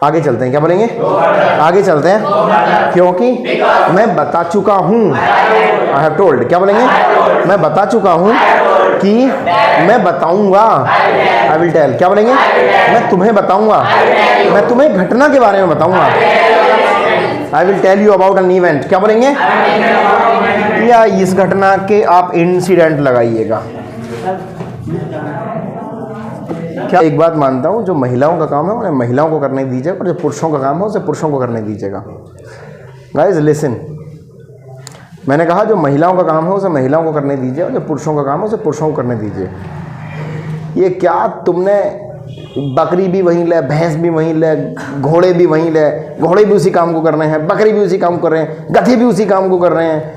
आगे चलते हैं, क्या बोलेंगे? आगे चलते हैं, क्योंकि मैं बता चुका हूँ। आई हैव टोल्ड, क्या बोलेंगे? मैं बता चुका हूँ कि मैं बताऊंगा। आई विल टेल, क्या बोलेंगे? मैं तुम्हें बताऊंगा, मैं तुम्हें घटना के बारे में बताऊंगा। I will tell you about an event, क्या बोलेंगे? या इस घटना के आप इंसिडेंट लगाइएगा। क्या एक बात मानता हूँ, जो महिलाओं का काम है उन्हें महिलाओं को करने दीजिए, और जो पुरुषों का काम है उसे पुरुषों को करने दीजिएगा। गाइस लिसन, मैंने कहा जो महिलाओं का काम है उसे महिलाओं को करने दीजिए, और जो पुरुषों का काम है उसे पुरुषों को करने दीजिए। ये क्या तुमने बकरी भी वहीं ले, भैंस भी वहीं ले, घोड़े भी वहीं ले, घोड़े भी उसी काम को कर रहे हैं, बकरी भी उसी काम को कर रहे हैं, गधे भी उसी काम को कर रहे हैं,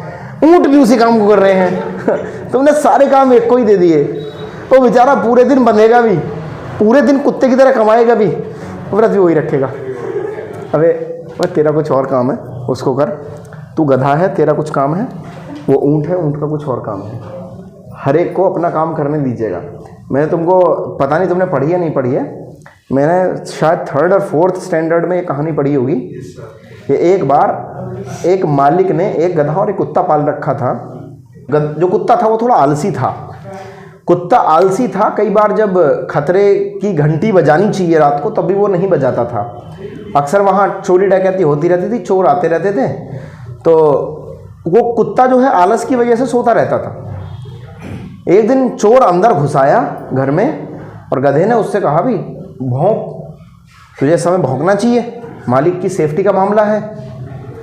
ऊँट भी उसी काम को कर रहे हैं। तुमने सारे काम एक को ही दे दिए। वो बेचारा पूरे दिन बंधेगा भी, पूरे दिन कुत्ते की तरह कमाएगा भी, व्रत भी वही रखेगा। अबे तेरा कुछ और काम है, उसको कर। तू गधा है, तेरा कुछ काम है, वो ऊँट है, ऊँट का कुछ और काम है। हर एक को अपना काम करने दीजिएगा। मैंने तुमको, पता नहीं तुमने पढ़ी या नहीं पढ़ी है, मैंने शायद 3rd और 4th स्टैंडर्ड में ये कहानी पढ़ी होगी कि एक बार एक मालिक ने एक गधा और एक कुत्ता पाल रखा था। जो कुत्ता था वो थोड़ा आलसी था। कुत्ता आलसी था, कई बार जब खतरे की घंटी बजानी चाहिए रात को तब भी वो नहीं बजाता था। अक्सर वहाँ चोरी डकैती होती रहती थी, चोर आते रहते थे, तो वो कुत्ता जो है आलस की वजह से सोता रहता था। एक दिन चोर अंदर घुस आया घर में, और गधे ने उससे कहा भी भौंक, तुझे समय भौंकना चाहिए, मालिक की सेफ्टी का मामला है।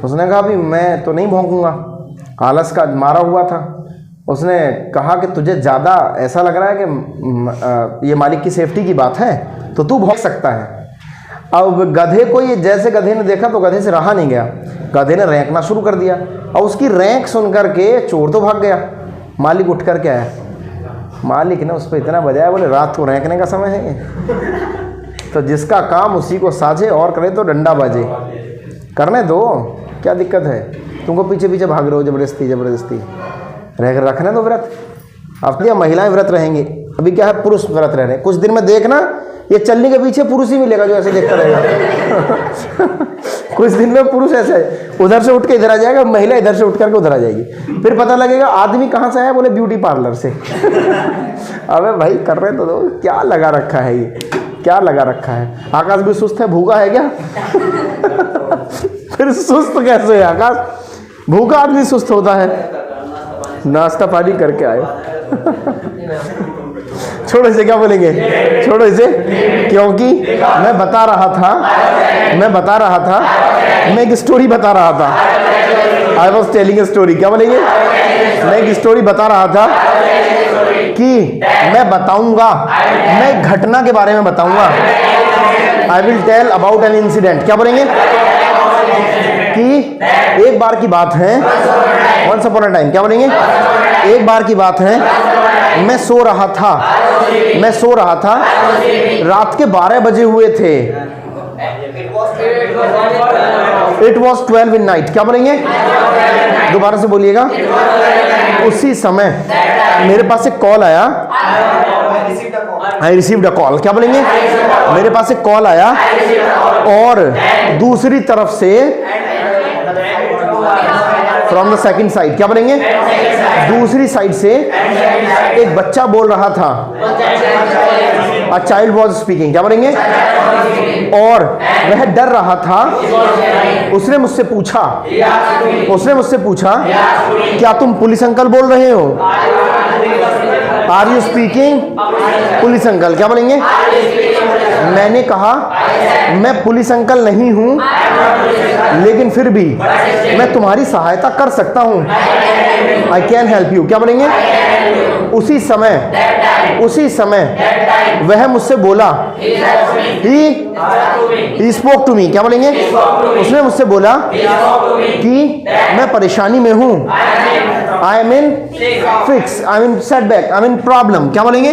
उसने कहा भी मैं तो नहीं भौंकूंगा, आलस का मारा हुआ था। उसने कहा कि तुझे ज़्यादा ऐसा लग रहा है कि ये मालिक की सेफ्टी की बात है तो तू भौंक सकता है। अब गधे को ये, जैसे गधे ने देखा तो गधे से रहा नहीं गया, गधे ने रैंकना शुरू कर दिया, और उसकी रैंक सुन करके चोर तो भाग गया। मालिक उठ करके आया, मालिक ने उस पर इतना बजाया, बोले रात को रैंकने का समय है ये, तो जिसका काम उसी को साझे और करे तो डंडा बाजे। करने दो, क्या दिक्कत है? तुमको पीछे पीछे भाग रहे हो जबरदस्ती जबरदस्ती, रखने दो व्रत। अब क्या महिलाएं व्रत रहेंगी, अभी क्या है पुरुष व्रत रह रहे हैं। कुछ दिन में देखना ये चलने के पीछे पुरुष ही मिलेगा जो ऐसे देखता रहेगा। कुछ दिन में पुरुष ऐसे उधर से उठ के इधर आ जाएगा, महिला इधर से उठ करके उधर आ जाएगी, फिर पता लगेगा आदमी कहाँ से आया, बोले ब्यूटी पार्लर से। अबे भाई कर रहे तो दो, क्या लगा रखा है ये, क्या लगा रखा है? आकाश भी सुस्त है, भूखा है क्या? फिर सुस्त कैसे है आकाश? भूखा आदमी सुस्त होता है, नाश्ता पानी करके आए। छोड़ो इसे, क्या बोलेंगे? छोड़ो इसे, क्योंकि मैं बता रहा था, मैं एक स्टोरी बता रहा था। I was telling a story, क्या बोलेंगे? मैं एक स्टोरी बता रहा था कि मैं बताऊंगा, मैं घटना के बारे में बताऊंगा। I will tell about an incident, क्या बोलेंगे? कि एक बार की बात है, वंस अपॉन अ टाइम, क्या बोलेंगे? एक बार की बात है, मैं सो रहा था, रात के 12 बजे हुए थे। इट वॉज 12 इन नाइट, क्या बोलेंगे? दोबारा से बोलिएगा। उसी समय मेरे पास एक कॉल आया, आई रिसीव्ड अ कॉल, क्या बोलेंगे? मेरे पास एक कॉल आया, और दूसरी तरफ से फ्रॉम द सेकंड साइड, क्या बोलेंगे? दूसरी साइड से एक बच्चा बोल रहा था। अ चाइल्ड वॉज स्पीकिंग, क्या बोलेंगे? और वह डर रहा था। उसने मुझसे पूछा क्या तुम पुलिस अंकल बोल रहे हो? Are you speaking police uncle, क्या बोलेंगे? मैंने कहा मैं पुलिस अंकल नहीं हूं, लेकिन फिर भी मैं तुम्हारी सहायता कर सकता हूं। आई कैन हेल्प यू, क्या बोलेंगे? उसी समय वह मुझसे बोला, ही स्पोक टू मी, क्या बोलेंगे? उसने मुझसे बोला कि मैं परेशानी में हूं। I am in fix, I am in setback, I am in problem, क्या बोलेंगे?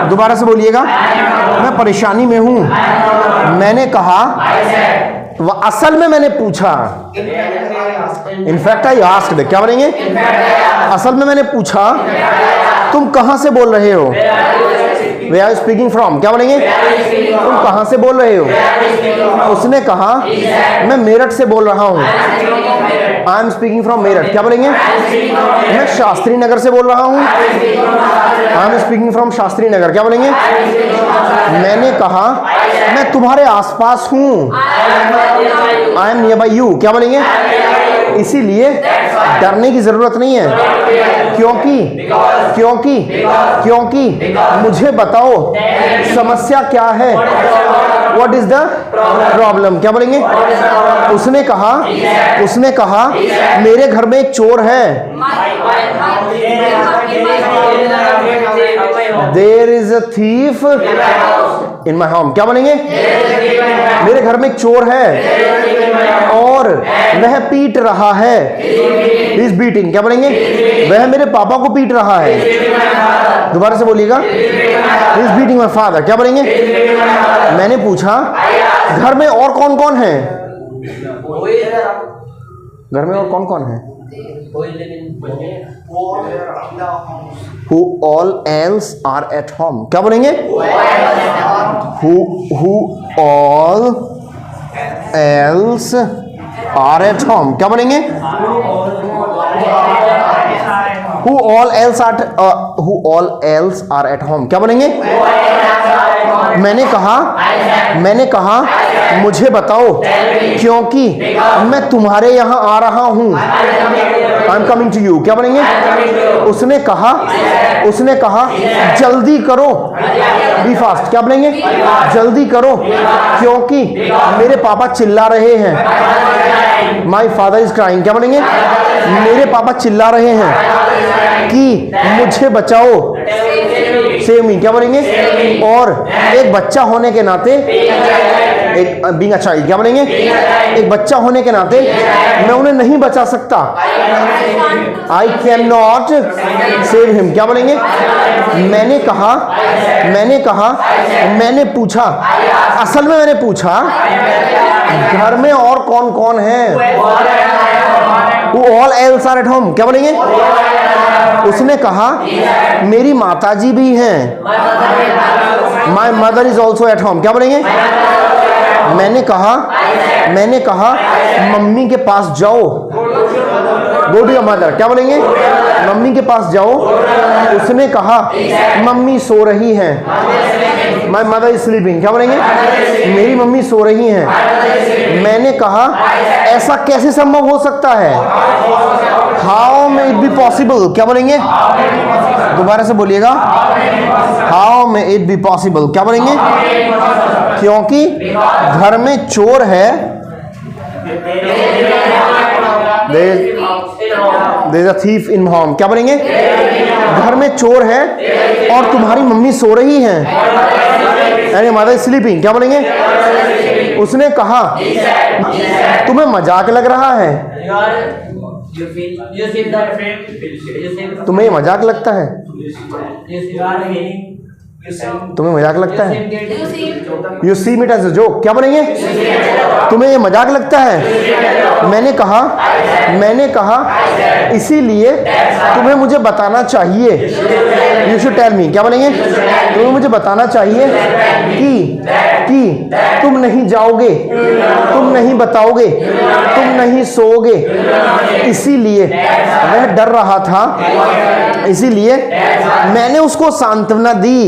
दोबारा से बोलिएगा। मैं परेशानी में हूं। मैंने कहा, असल में मैंने पूछा, इनफैक्ट आई आस्क्ड, क्या बोलेंगे? असल में मैंने पूछा तुम कहां से बोल रहे हो? Where are you speaking from? क्या बोलेंगे? तुम कहाँ से बोल रहे हो? उसने कहा मैं मेरठ से बोल रहा हूँ। I am speaking from Meerut. क्या बोलेंगे? मैं शास्त्री नगर से बोल रहा हूँ। I am speaking from Shastri Nagar. क्या बोलेंगे? मैंने कहा मैं तुम्हारे आसपास हूँ। I am near by you. क्या बोलेंगे? इसीलिए डरने की जरूरत नहीं है, क्योंकि मुझे बताओ समस्या क्या है। What is the problem? क्या बोलेंगे? उसने कहा मेरे घर में एक चोर है। There is a thief in my home। क्या बोलेंगे? मेरे घर में एक चोर है और वह पीट रहा है। He is beating। क्या बोलेंगे? वह मेरे पापा को पीट रहा है। दोबारा से बोलिएगा। He is beating my father। क्या बोलेंगे? मैंने पूछा घर में और कौन कौन है? घर में और कौन कौन है? Who all else are at home? क्या बोलेंगे? Who all else are at home? क्या बोलेंगे? Who all else are at home? क्या बोलेंगे? मैंने कहा मुझे बताओ क्योंकि मैं तुम्हारे यहाँ आ रहा हूँ। I am coming to you. क्या बोलेंगे? उसने कहा जल्दी करो। Be fast. क्या बोलेंगे? जल्दी करो क्योंकि मेरे पापा चिल्ला रहे हैं। My father is crying. क्या बोलेंगे? मेरे पापा चिल्ला रहे हैं कि मुझे बचाओ। Save me. क्या बोलेंगे? और एक बच्चा होने के नाते, एक बीइंग अ चाइल्ड। क्या बोलेंगे? एक बच्चा होने के नाते मैं उन्हें नहीं बचा सकता। I can not save him. क्या बोलेंगे? मैंने पूछा, असल में मैंने पूछा घर में और कौन कौन है? Who all else are at home? क्या बोलेंगे? उसने कहा मेरी माताजी भी हैं। My mother is also at home। क्या बोलेंगे? मैंने कहा मम्मी के पास जाओ। Go to your mother। क्या बोलेंगे? मम्मी के पास जाओ। उसने कहा मम्मी सो रही हैं। My mother is sleeping। क्या बोलेंगे? मेरी मम्मी सो रही हैं। मैंने कहा ऐसा कैसे संभव हो सकता है? How may it be possible? क्या बोलेंगे? दोबारा से बोलिएगा। How may it be possible? क्या बोलेंगे? क्योंकि घर में चोर है। There is a thief in home। क्या बोलेंगे? घर में चोर है और तुम्हारी मम्मी सो रही हैं। यानी मदर इज स्लीपिंग। क्या बोलेंगे? उसने कहा तुम्हें मजाक लग रहा है। तुम्हें मजाक लगता है? तुम्हें मजाक लगता है? You see it as a joke. क्या बोलेंगे? तुम्हें ये मजाक लगता है? मैंने कहा इसीलिए तुम्हें मुझे बताना चाहिए। You should tell me. क्या बोलेंगे? तुम्हें मुझे बताना चाहिए कि तुम नहीं जाओगे, तुम नहीं बताओगे, तुम नहीं सोओगे। इसीलिए वह डर रहा था, इसीलिए मैंने उसको सांत्वना दी।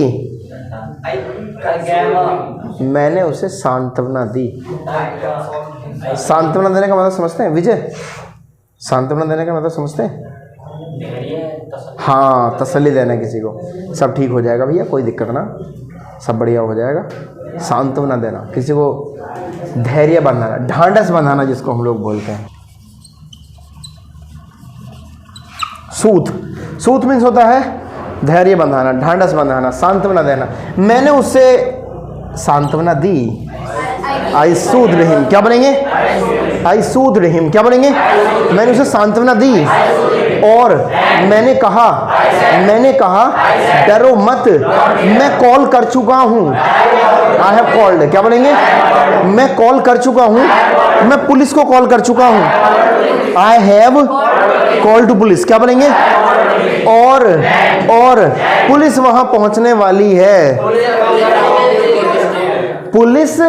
मैंने उसे सांत्वना दी। सांत्वना देने का मतलब समझते हैं विजय? सांत्वना देने का मतलब समझते हैं? हाँ, तसल्ली देना किसी को। सब ठीक हो जाएगा भैया, कोई दिक्कत ना, सब बढ़िया हो जाएगा। सांत्वना देना, किसी को धैर्य बंधाना, ढांढस बंधाना जिसको हम लोग बोलते हैं। सूत मीन्स होता है धैर्य बंधाना, ढांढस बंधाना, सांत्वना देना। मैंने उससे सांत्वना दी। आई सूद हिम। क्या बोलेंगे? आई सूद हिम। क्या बोलेंगे? मैंने उसे सांत्वना दी और मैंने कहा डरो मत, मैं कॉल कर चुका हूँ। I have called. क्या बोलेंगे? मैं कॉल कर चुका हूँ, मैं पुलिस को कॉल कर चुका हूँ। I have call to police. क्या बोलेंगे? और पुलिस वहां पहुंचने वाली है। पुलिस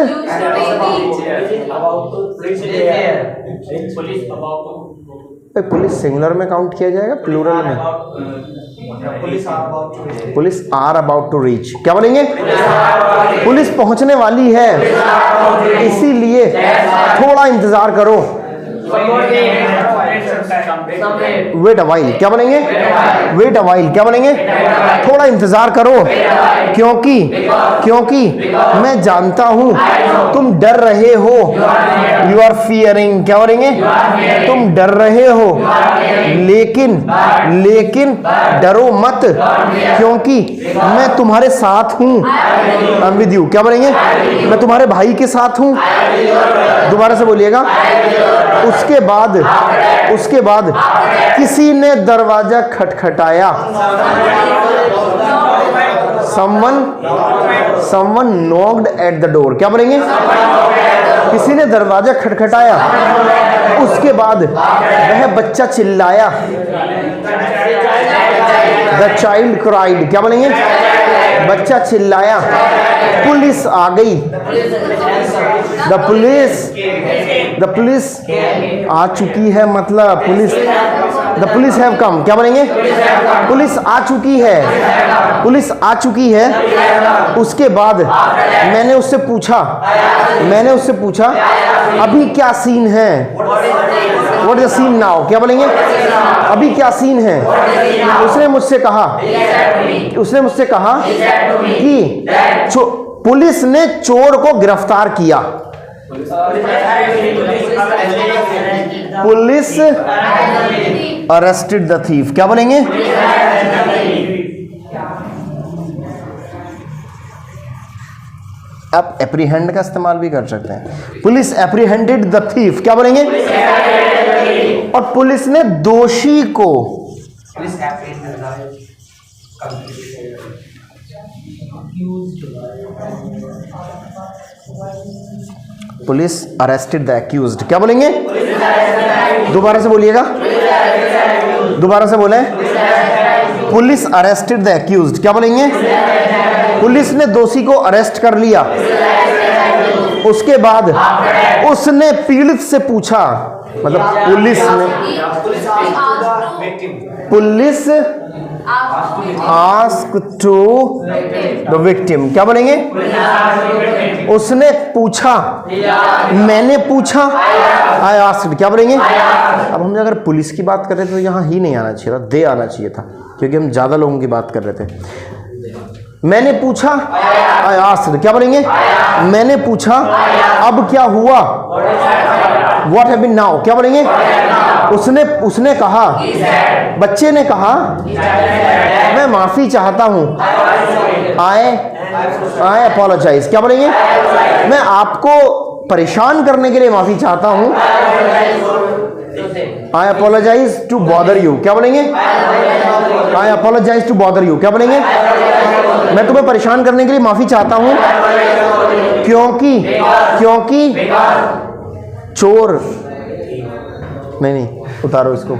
पुलिस सिंगुलर में काउंट किया जाएगा, प्लूरल में? Police are about to reach. क्या बोलेंगे? पुलिस पहुंचने वाली है, इसीलिए थोड़ा इंतजार करो। Wait a while. क्या बोलेंगे? Wait a while. क्या बोलेंगे? थोड़ा इंतजार करो, क्योंकि मैं जानता हूं तुम डर रहे हो। You are fearing. क्या बोलेंगे? तुम डर रहे हो, लेकिन डरो मत, क्योंकि मैं तुम्हारे साथ हूं। I am with you. क्या बोलेंगे? मैं तुम्हारे भाई के साथ हूं। दोबारा से बोलिएगा। उसके बाद किसी ने दरवाजा खटखटाया। someone knocked at the door। क्या बोलेंगे? किसी ने दरवाजा खटखटाया। उसके बाद वह बच्चा चिल्लाया। The child cried। क्या बोलेंगे? बच्चा चिल्लाया। पुलिस आ गई। द पुलिस आ चुकी है, मतलब द पुलिस हैव कम। क्या बोलेंगे? पुलिस आ चुकी है। उसके बाद मैंने उससे पूछा अभी क्या सीन है? What is the scene now? क्या बोलेंगे? अभी क्या सीन है? उसने मुझसे कहा कि पुलिस ने चोर को गिरफ्तार किया। Police arrested the thief. क्या बोलेंगे? आप एप्रीहेंड का इस्तेमाल भी कर सकते हैं। Police apprehended the thief. क्या बोलेंगे? और पुलिस ने दोषी को पुलिस अरेस्टेड द एक्यूज्ड। क्या बोलेंगे? दोबारा से बोलिएगा। दोबारा से बोले। Police arrested the accused. क्या बोलेंगे? पुलिस ने दोषी को अरेस्ट कर लिया। उसके बाद उसने पीड़ित से पूछा, मतलब police ask to the victim. क्या बोलेंगे? उसने पूछा, मैंने पूछा, आई आस्क्ड। क्या बोलेंगे? अब हम अगर पुलिस की बात कर रहे थे तो यहाँ ही नहीं आना चाहिए था, दे आना चाहिए था, क्योंकि हम ज्यादा लोगों की बात कर रहे थे। मैंने पूछा, आई आस्क्ड। क्या बोलेंगे? मैंने पूछा, अब क्या हुआ? What happened now? क्या बोलेंगे? उसने कहा, बच्चे ने कहा, मैं माफी चाहता हूं। आई अपोलोजाइज। क्या बोलेंगे? मैं आपको परेशान करने के लिए माफी चाहता हूं। आई अपोलोजाइज टू बॉदर यू। क्या बोलेंगे? आई अपोलोजाइज टू बॉदर यू। क्या बोलेंगे? मैं तुम्हें परेशान करने के लिए माफी चाहता हूं, क्योंकि चोर नहीं उतारो इसको।